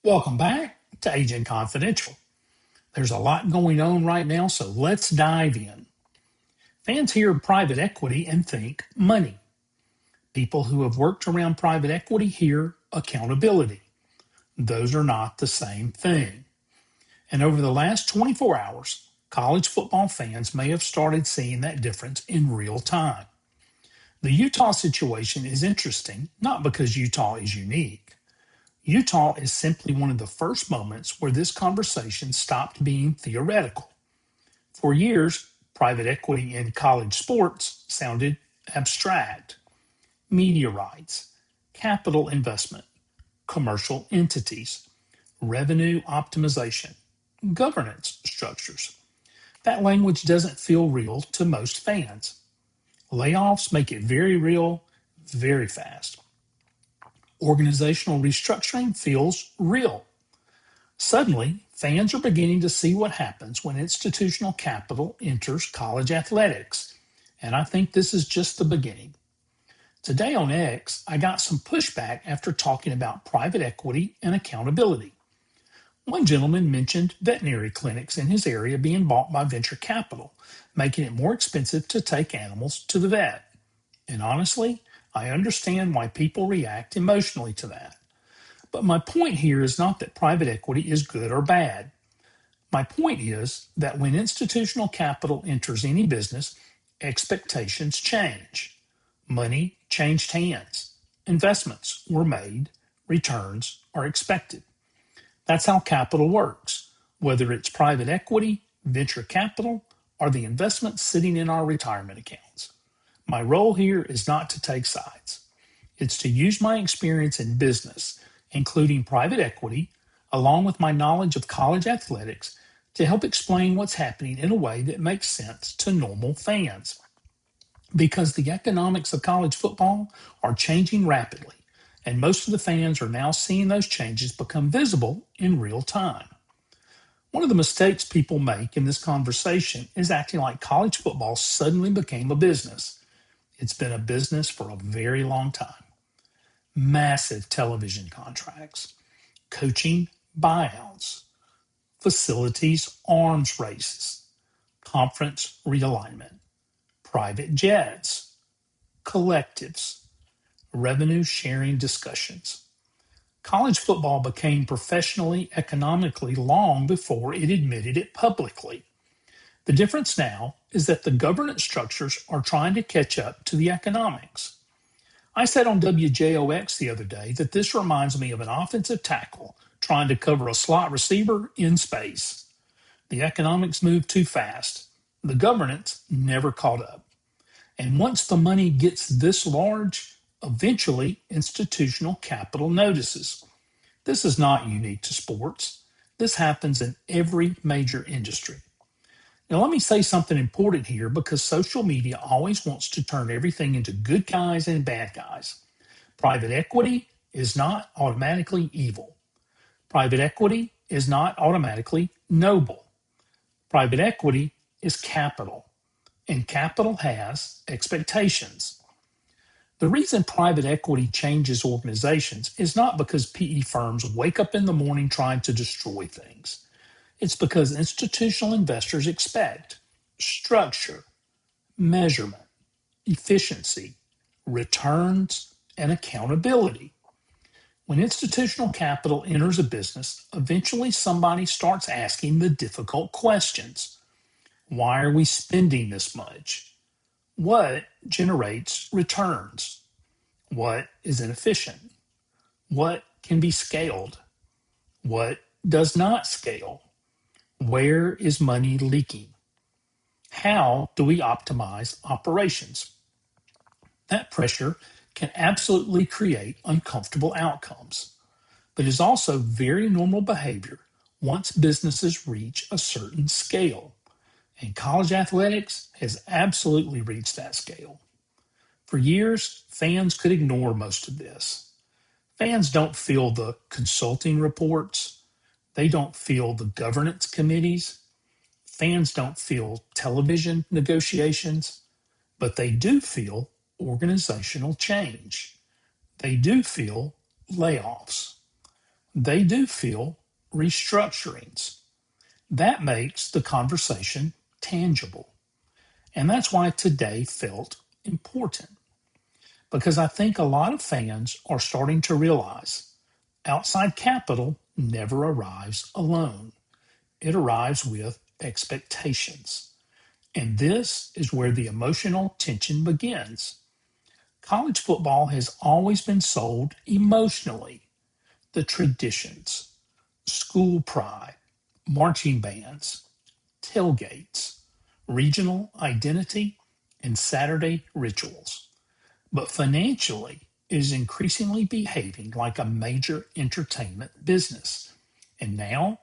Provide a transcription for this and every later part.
Welcome back to Agent Confidential. There's a lot going on right now, so let's dive in. Fans hear private equity and think money. People who have worked around private equity hear accountability. Those are not the same thing. And over the last 24 hours, college football fans may have started seeing that difference in real time. The Utah situation is interesting, not because Utah is unique. Utah is simply one of the first moments where this conversation stopped being theoretical. For years, private equity in college sports sounded abstract. Media rights, capital investment, commercial entities, revenue optimization, governance structures. That language doesn't feel real to most fans. Layoffs make it very real, very fast. Organizational restructuring feels real. Suddenly, fans are beginning to see what happens when institutional capital enters college athletics, and I think this is just the beginning. Today on X, I got some pushback after talking about private equity and accountability. One gentleman mentioned veterinary clinics in his area being bought by venture capital, making it more expensive to take animals to the vet. And honestly, I understand why people react emotionally to that. But my point here is not that private equity is good or bad. My point is that when institutional capital enters any business, expectations change. Money changed hands. Investments were made. Returns are expected. That's how capital works, whether it's private equity, venture capital, or the investments sitting in our retirement accounts. My role here is not to take sides. It's to use my experience in business, including private equity, along with my knowledge of college athletics, to help explain what's happening in a way that makes sense to normal fans. Because the economics of college football are changing rapidly, and most of the fans are now seeing those changes become visible in real time. One of the mistakes people make in this conversation is acting like college football suddenly became a business. It's been a business for a very long time. Massive television contracts, coaching buyouts, facilities arms races, conference realignment, private jets, collectives, revenue sharing discussions. College football became professionally economically long before it admitted it publicly. The difference now is that the governance structures are trying to catch up to the economics. I said on WJOX the other day that this reminds me of an offensive tackle trying to cover a slot receiver in space. The economics moved too fast. The governance never caught up. And once the money gets this large, eventually institutional capital notices. This is not unique to sports. This happens in every major industry. Now, let me say something important here because social media always wants to turn everything into good guys and bad guys. Private equity is not automatically evil. Private equity is not automatically noble. Private equity is capital, and capital has expectations. The reason private equity changes organizations is not because PE firms wake up in the morning trying to destroy things. It's because institutional investors expect structure, measurement, efficiency, returns, and accountability. When institutional capital enters a business, eventually somebody starts asking the difficult questions. Why are we spending this much? What generates returns? What is inefficient? What can be scaled? What does not scale? Where is money leaking? How do we optimize operations? That pressure can absolutely create uncomfortable outcomes, but is also very normal behavior once businesses reach a certain scale. And college athletics has absolutely reached that scale. For years, fans could ignore most of this. Fans don't feel the consulting reports. They don't feel the governance committees. Fans don't feel television negotiations, but they do feel organizational change. They do feel layoffs. They do feel restructurings. That makes the conversation tangible. And that's why today felt important. Because I think a lot of fans are starting to realize outside capital never arrives alone. It arrives with expectations. And this is where the emotional tension begins. College football has always been sold emotionally. The traditions, school pride, marching bands, tailgates, regional identity, and Saturday rituals. But financially, it is increasingly behaving like a major entertainment business. And now,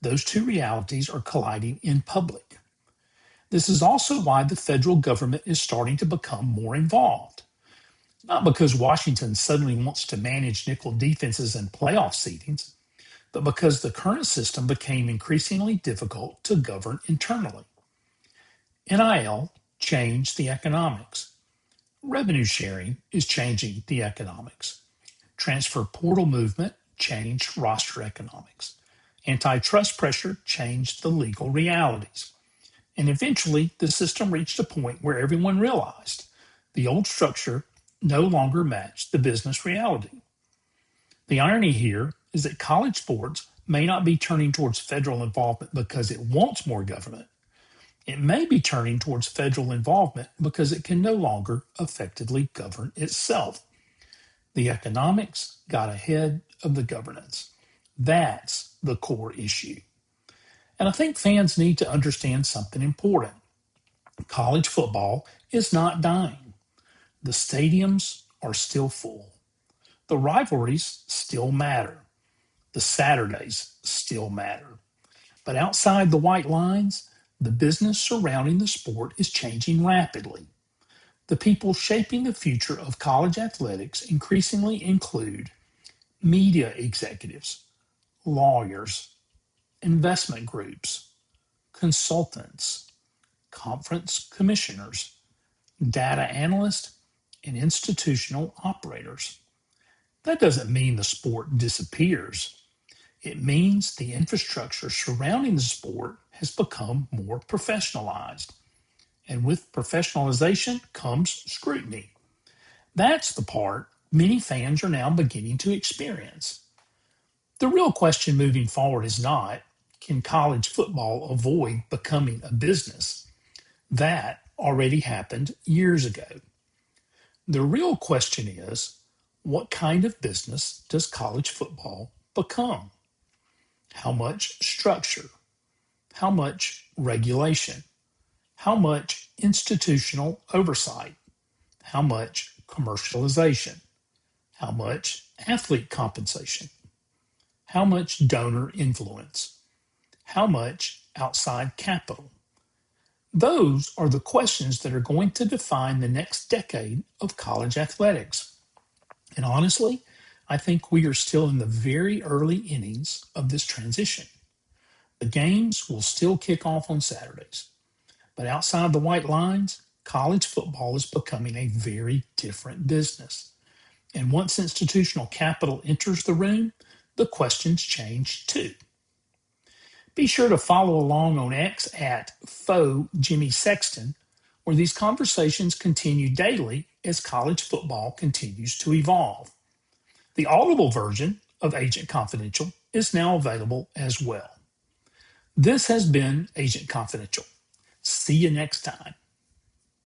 those two realities are colliding in public. This is also why the federal government is starting to become more involved. Not because Washington suddenly wants to manage nickel defenses and playoff seedings, but because the current system became increasingly difficult to govern internally. NIL changed the economics. Revenue sharing is changing the economics. Transfer portal movement changed roster economics. Antitrust pressure changed the legal realities. And eventually, the system reached a point where everyone realized the old structure no longer matched the business reality. The irony here is that college sports may not be turning towards federal involvement because it wants more government. It may be turning towards federal involvement because it can no longer effectively govern itself. The economics got ahead of the governance. That's the core issue. And I think fans need to understand something important. College football is not dying. The stadiums are still full. The rivalries still matter. The Saturdays still matter. But outside the white lines, the business surrounding the sport is changing rapidly. The people shaping the future of college athletics increasingly include media executives, lawyers, investment groups, consultants, conference commissioners, data analysts, and institutional operators. That doesn't mean the sport disappears. It means the infrastructure surrounding the sport has become more professionalized. And with professionalization comes scrutiny. That's the part many fans are now beginning to experience. The real question moving forward is not, can college football avoid becoming a business? That already happened years ago. The real question is, what kind of business does college football become? How much structure? How much regulation? How much institutional oversight? How much commercialization? How much athlete compensation? How much donor influence? How much outside capital? Those are the questions that are going to define the next decade of college athletics. And honestly, I think we are still in the very early innings of this transition. The games will still kick off on Saturdays, but outside the white lines, college football is becoming a very different business. And once institutional capital enters the room, the questions change too. Be sure to follow along on X at faux Jimmy Sexton, where these conversations continue daily as college football continues to evolve. The Audible version of Agent Confidential is now available as well. This has been Agent Confidential. See you next time.